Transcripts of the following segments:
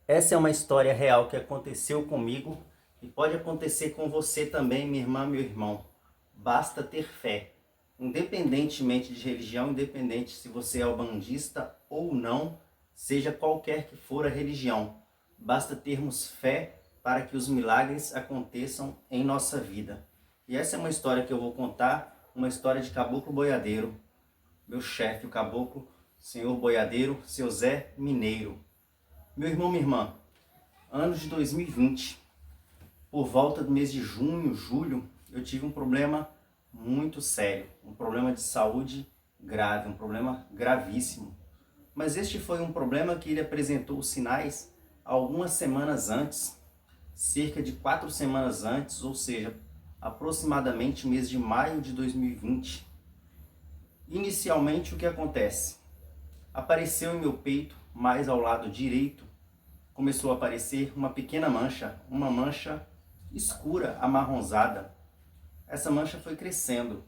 Essa é uma história real que aconteceu comigo e pode acontecer com você também, minha irmã, meu irmão. Basta ter fé. Independentemente de religião, independente se você é ubandista ou não, seja qualquer que for a religião, basta termos fé para que os milagres aconteçam em nossa vida. E essa é uma história que eu vou contar, uma história de Caboclo Boiadeiro, meu chefe, o Caboclo, senhor Boiadeiro, seu Zé Mineiro. Meu irmão, minha irmã, ano de 2020, por volta do mês de junho, julho, eu tive um problema muito sério, um problema de saúde grave, um problema gravíssimo. Mas este foi um problema que ele apresentou os sinais algumas semanas antes, cerca de 4 semanas antes, ou seja, aproximadamente mês de maio de 2020. Inicialmente, o que acontece? Apareceu em meu peito, mais ao lado direito, começou a aparecer uma mancha escura, amarronzada. Essa mancha foi crescendo,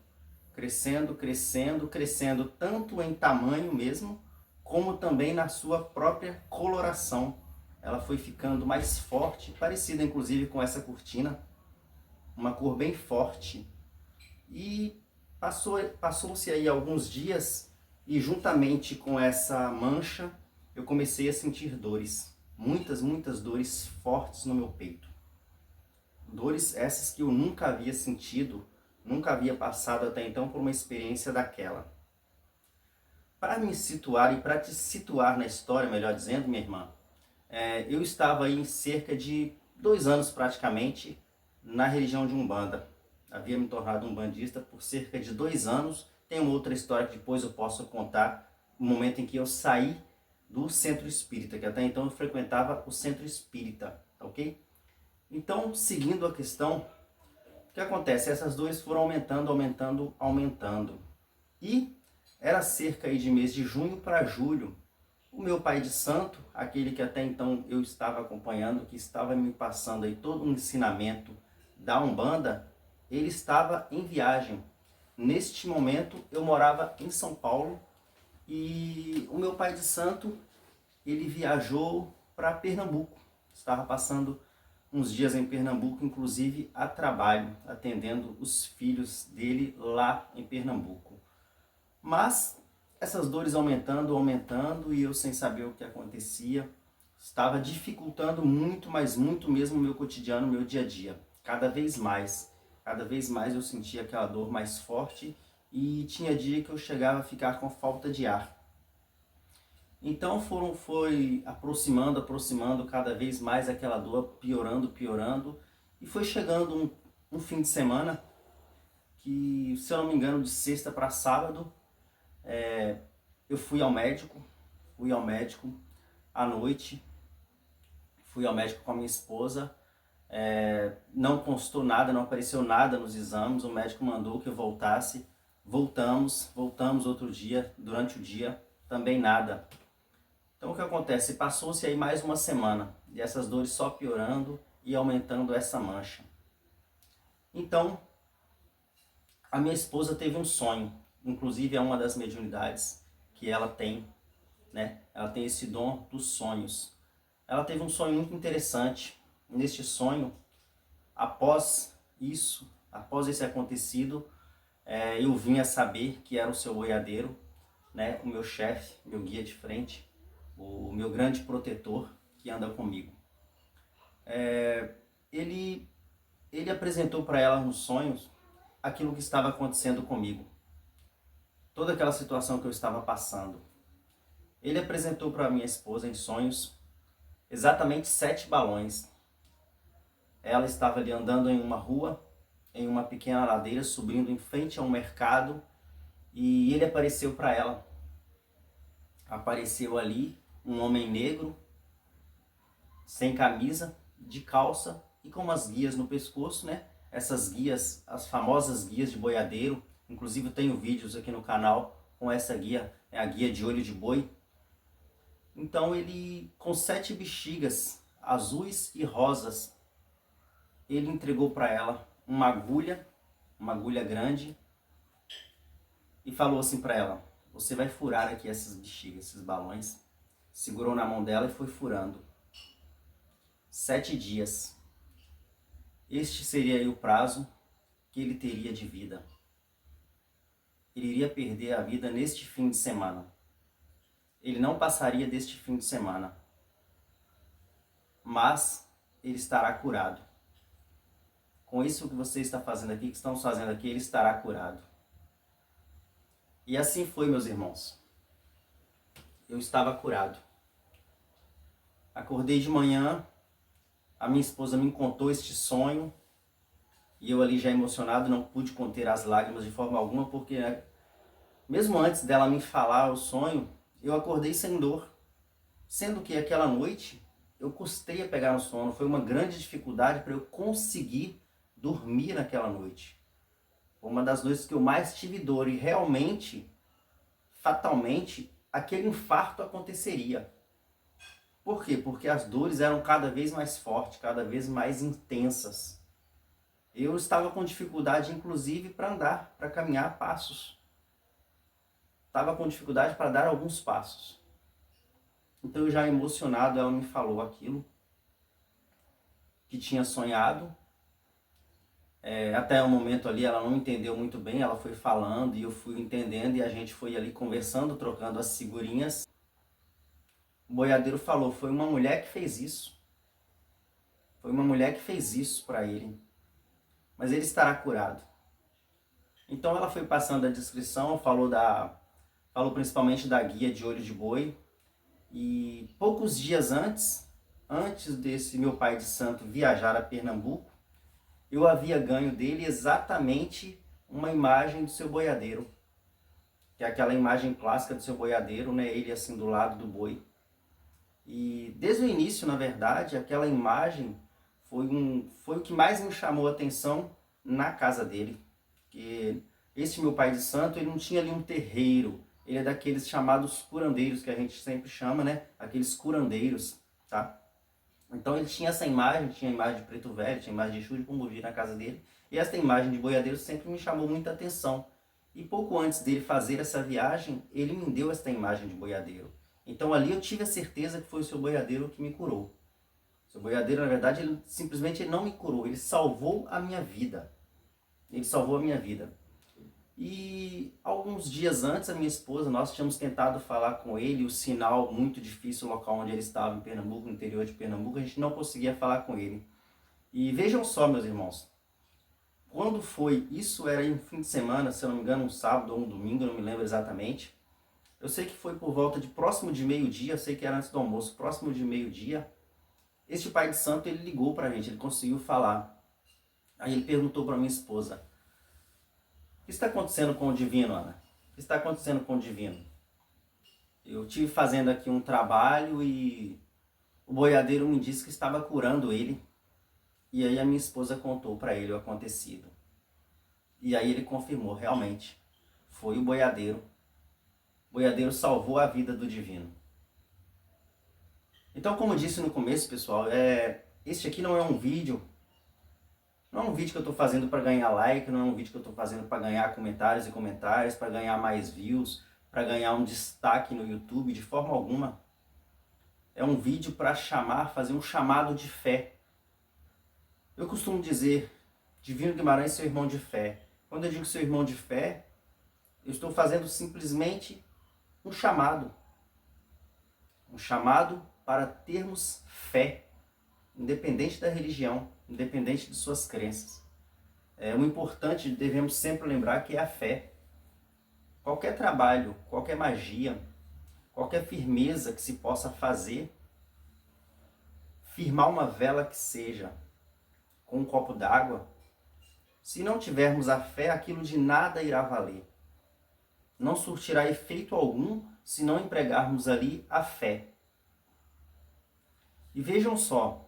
crescendo, crescendo, crescendo, tanto em tamanho mesmo, como também na sua própria coloração. Ela foi ficando mais forte, parecida inclusive com essa cortina, uma cor bem forte. E passou-se aí alguns dias e juntamente com essa mancha eu comecei a sentir dores, muitas dores fortes no meu peito. Dores essas que eu nunca havia sentido, nunca havia passado até então por uma experiência daquela. Para me situar e para te situar na história, melhor dizendo, minha irmã, eu estava aí em cerca de 2 anos praticamente na religião de Umbanda. Havia me tornado umbandista por cerca de 2 anos. Tem uma outra história que depois eu posso contar, o momento em que eu saí do centro espírita, que até então eu frequentava o centro espírita, tá ok? Então, seguindo a questão, o que acontece? Essas dores foram aumentando, aumentando, aumentando. E era cerca aí de mês de junho para julho. O meu pai de santo, aquele que até então eu estava acompanhando, que estava me passando aí todo um ensinamento da Umbanda, ele estava em viagem. Neste momento eu morava em São Paulo e o meu pai de santo, ele viajou para Pernambuco. Estava passando uns dias em Pernambuco, inclusive a trabalho, atendendo os filhos dele lá em Pernambuco. Mas essas dores aumentando, aumentando e eu sem saber o que acontecia, estava dificultando muito, mas muito mesmo o meu cotidiano, o meu dia a dia. Cada vez mais eu sentia aquela dor mais forte e tinha dia que eu chegava a ficar com falta de ar. Então foi aproximando cada vez mais aquela dor, piorando, piorando. E foi chegando um fim de semana, que se eu não me engano de sexta para sábado, eu fui ao médico à noite, fui ao médico com a minha esposa, não constou nada, não apareceu nada nos exames, o médico mandou que eu voltasse, voltamos outro dia, durante o dia, também nada. Então o que acontece? Passou-se aí mais uma semana e essas dores só piorando e aumentando essa mancha. Então a minha esposa teve um sonho, inclusive é uma das mediunidades que ela tem, né? Ela tem esse dom dos sonhos. Ela teve um sonho muito interessante. Neste sonho, após isso, após esse acontecido, eu vim a saber que era o seu boiadeiro, né? O meu chefe, meu guia de frente, o meu grande protetor que anda comigo. Ele, ele apresentou para ela nos sonhos aquilo que estava acontecendo comigo, toda aquela situação que eu estava passando. Ele apresentou para minha esposa em sonhos exatamente 7 balões. Ela estava ali andando em uma rua, em uma pequena ladeira, subindo em frente a um mercado, e ele apareceu para ela. Apareceu ali um homem negro, sem camisa, de calça e com umas guias no pescoço, né? Essas guias, as famosas guias de boiadeiro. Inclusive eu tenho vídeos aqui no canal com essa guia, é a guia de olho de boi. Então ele, com 7 bexigas azuis e rosas, ele entregou para ela uma agulha grande, e falou assim para ela: você vai furar aqui essas bexigas, esses balões. Segurou na mão dela e foi furando. 7 dias. Este seria aí o prazo que ele teria de vida. Ele iria perder a vida neste fim de semana. Ele não passaria deste fim de semana. Mas ele estará curado. Com isso que você está fazendo aqui, que estamos fazendo aqui, ele estará curado. E assim foi, meus irmãos. Eu estava curado. Acordei de manhã, a minha esposa me contou este sonho, e eu ali já emocionado, não pude conter as lágrimas de forma alguma, porque mesmo antes dela me falar o sonho, eu acordei sem dor. Sendo que aquela noite eu custei a pegar no sono, foi uma grande dificuldade para eu conseguir dormir naquela noite. Foi uma das noites que eu mais tive dor e realmente, fatalmente, aquele infarto aconteceria. Por quê? Porque as dores eram cada vez mais fortes, cada vez mais intensas. Eu estava com dificuldade, inclusive, para andar, para caminhar passos. Estava com dificuldade para dar alguns passos. Então, eu já emocionado, ela me falou aquilo que tinha sonhado. Até o momento ali ela não entendeu muito bem, ela foi falando e eu fui entendendo e a gente foi ali conversando, trocando as figurinhas. O boiadeiro falou, foi uma mulher que fez isso. Foi uma mulher que fez isso para ele. Mas ele estará curado. Então ela foi passando a descrição, falou principalmente da guia de olho de boi. E poucos dias antes desse meu pai de santo viajar a Pernambuco, eu havia ganho dele exatamente uma imagem do seu boiadeiro. Que é aquela imagem clássica do seu boiadeiro, né? Ele assim do lado do boi. E desde o início, na verdade, aquela imagem foi o que mais me chamou a atenção na casa dele. Que esse meu pai de santo, ele não tinha ali um terreiro. Ele é daqueles chamados curandeiros, que a gente sempre chama, né? Aqueles curandeiros, tá? Então ele tinha essa imagem, tinha a imagem de preto velho, tinha a imagem de Exu de Pombogira na casa dele. E essa imagem de boiadeiro sempre me chamou muita atenção. E pouco antes dele fazer essa viagem, ele me deu essa imagem de boiadeiro. Então ali eu tive a certeza que foi o seu boiadeiro que me curou. O seu boiadeiro, na verdade, ele simplesmente não me curou, ele salvou a minha vida. Ele salvou a minha vida. E alguns dias antes, a minha esposa, nós tínhamos tentado falar com ele, o sinal muito difícil, o local onde ele estava, em Pernambuco, no interior de Pernambuco, a gente não conseguia falar com ele. E vejam só, meus irmãos, quando foi, isso era em fim de semana, se eu não me engano, um sábado ou um domingo, eu não me lembro exatamente. Eu sei que foi por volta de próximo de meio-dia, eu sei que era antes do almoço, próximo de meio-dia, este pai de santo, ele ligou pra gente, ele conseguiu falar. Aí ele perguntou para minha esposa, o que está acontecendo com o divino, Ana? O que está acontecendo com o divino? Eu tive fazendo aqui um trabalho e o boiadeiro me disse que estava curando ele. E aí a minha esposa contou para ele o acontecido. E aí ele confirmou, realmente, foi o boiadeiro. O boiadeiro salvou a vida do divino. Então, como eu disse no começo, pessoal, este aqui não é um vídeo. Não é um vídeo que eu estou fazendo para ganhar like, não é um vídeo que eu estou fazendo para ganhar comentários e comentários, para ganhar mais views, para ganhar um destaque no YouTube, de forma alguma. É um vídeo para fazer um chamado de fé. Eu costumo dizer, Divino Guimarães, seu irmão de fé. Quando eu digo seu irmão de fé, eu estou fazendo simplesmente um chamado. Um chamado para termos fé, independente da religião, independente de suas crenças. O importante, devemos sempre lembrar que é a fé. Qualquer trabalho, qualquer magia, qualquer firmeza que se possa fazer, firmar uma vela que seja, com um copo d'água, se não tivermos a fé, aquilo de nada irá valer. Não surtirá efeito algum se não empregarmos ali a fé. E vejam só,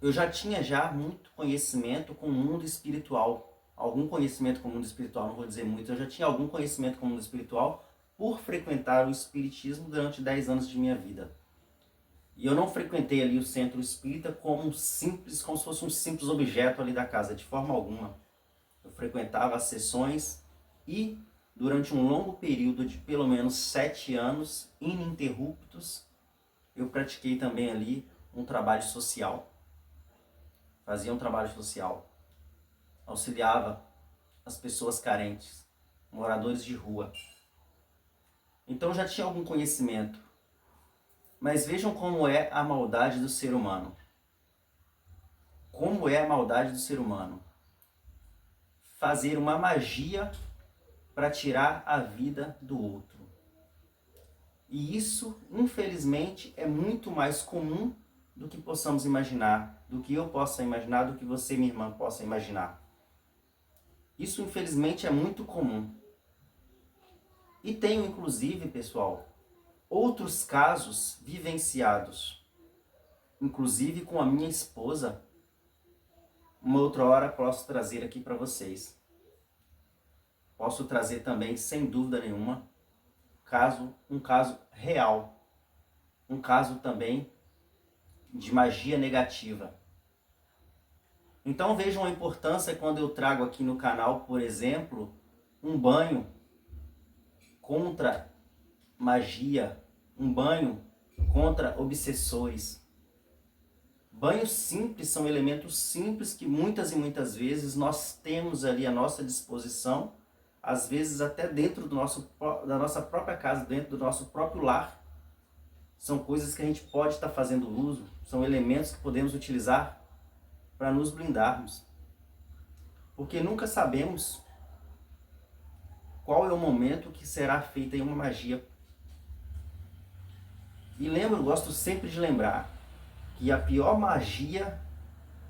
eu já tinha muito conhecimento com o mundo espiritual. Algum conhecimento com o mundo espiritual, não vou dizer muito, eu já tinha algum conhecimento com o mundo espiritual por frequentar o espiritismo durante 10 anos de minha vida. E eu não frequentei ali o centro espírita como se fosse um simples objeto ali da casa, de forma alguma. Eu frequentava as sessões e durante um longo período de pelo menos 7 anos, ininterruptos, eu pratiquei também ali um trabalho social. Fazia um trabalho social. Auxiliava as pessoas carentes, moradores de rua. Então já tinha algum conhecimento. Mas vejam como é a maldade do ser humano. Como é a maldade do ser humano? Fazer uma magia para tirar a vida do outro. E isso, infelizmente, é muito mais comum do que possamos imaginar, do que eu possa imaginar, do que você, minha irmã, possa imaginar. Isso, infelizmente, é muito comum. E tenho, inclusive, pessoal, outros casos vivenciados, inclusive com a minha esposa. Uma outra hora posso trazer aqui para vocês. Posso trazer também, sem dúvida nenhuma, um caso real. Um caso também de magia negativa. Então vejam a importância quando eu trago aqui no canal, por exemplo, um banho contra magia, um banho contra obsessores. Banhos simples são elementos simples que muitas e muitas vezes nós temos ali à nossa disposição, às vezes até dentro da nossa própria casa, dentro do nosso próprio lar. São coisas que a gente pode estar fazendo uso, são elementos que podemos utilizar para nos blindarmos. Porque nunca sabemos qual é o momento que será feita uma magia. E gosto sempre de lembrar que a pior magia,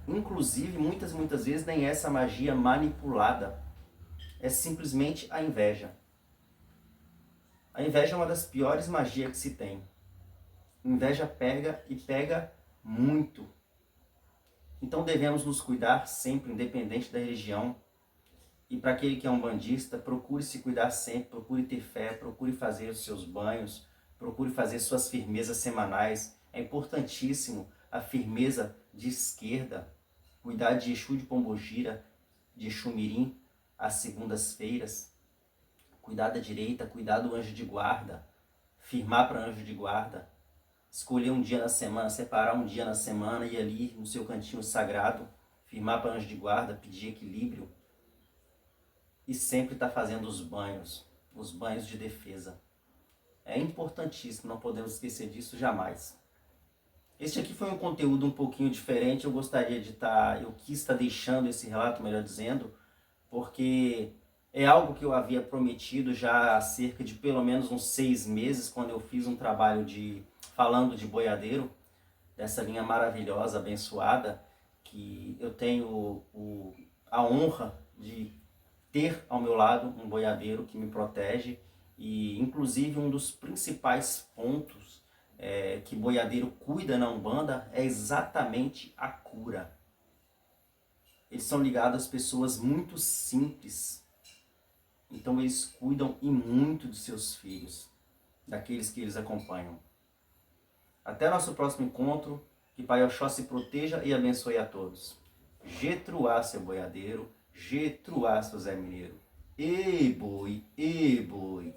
inclusive muitas vezes, nem é essa magia manipulada. É simplesmente a inveja. A inveja é uma das piores magias que se tem. Inveja pega e pega muito. Então devemos nos cuidar sempre, independente da religião. E para aquele que é um bandista, procure se cuidar sempre, procure ter fé, procure fazer os seus banhos, procure fazer suas firmezas semanais. É importantíssimo a firmeza de esquerda, cuidar de Exu de Pombogira, de Exu Mirim, às segundas-feiras. Cuidar da direita, cuidar do anjo de guarda, firmar para anjo de guarda. Escolher um dia na semana, separar um dia na semana e ali no seu cantinho sagrado, firmar para anjo de guarda, pedir equilíbrio. E sempre estar fazendo os banhos de defesa. É importantíssimo, não podemos esquecer disso jamais. Este aqui foi um conteúdo um pouquinho diferente, eu quis estar deixando esse relato, melhor dizendo, porque é algo que eu havia prometido já há cerca de pelo menos uns 6 meses, quando eu fiz um trabalho falando de boiadeiro, dessa linha maravilhosa, abençoada, que eu tenho a honra de ter ao meu lado um boiadeiro que me protege, e inclusive um dos principais pontos que boiadeiro cuida na Umbanda é exatamente a cura. Eles são ligados às pessoas muito simples, então eles cuidam e muito de seus filhos, daqueles que eles acompanham. Até nosso próximo encontro, que Pai Oxóssi proteja e abençoe a todos. Getruá, seu boiadeiro, Getruá, seu Zé Mineiro. Ei, boi, ei, boi.